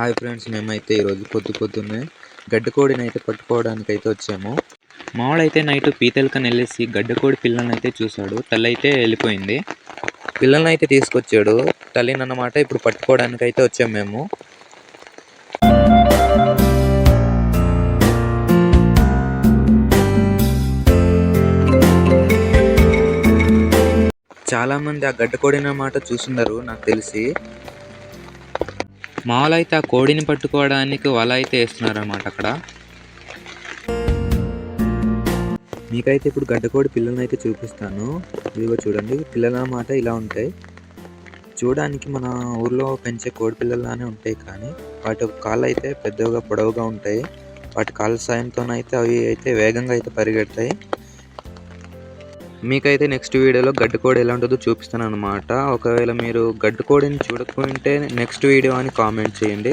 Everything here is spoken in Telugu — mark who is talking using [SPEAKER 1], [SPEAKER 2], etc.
[SPEAKER 1] హాయ్ ఫ్రెండ్స్, మేమైతే ఈరోజు పొద్దున్నే గడ్డికోడిని అయితే పట్టుకోవడానికి అయితే వచ్చాము. మావాడైతే నైట్ పీతలకని వెళ్ళేసి గడ్డికోడి పిల్లల్ని అయితే చూశాడు. తల్లి అయితే వెళ్ళిపోయింది. పిల్లల్ని అయితే తీసుకొచ్చాడు. తల్లిని అన్నమాట ఇప్పుడు పట్టుకోవడానికి అయితే వచ్చాము మేము. చాలా మంది ఆ గడ్డికోడిని అన్నమాట చూస్తున్నారు నాకు తెలిసి. మామూలు అయితే ఆ కోడిని పట్టుకోవడానికి వల అయితే వేస్తున్నారన్నమాట అక్కడ. మీకైతే ఇప్పుడు గడ్డకోడి పిల్లల్ని అయితే చూపిస్తాను. ఇదిగో చూడండి, పిల్లలు అన్నమాట ఇలా ఉంటాయి. చూడడానికి మన ఊర్లో పెంచే కోడి పిల్లల్లానే ఉంటాయి, కానీ వాటి కాళ్ళు అయితే పెద్దగా పొడవుగా ఉంటాయి. వాటి కాళ్ళ సాయంతోనైతే అవి అయితే వేగంగా అయితే పరిగెడతాయి. మీకైతే నెక్స్ట్ వీడియోలో గడ్డికోడి ఎలా ఉంటుందో చూపిస్తాను అనమాట. ఒకవేళ మీరు గడ్డికోడిని చూడకుంటే నెక్స్ట్ వీడియో అని కామెంట్ చేయండి.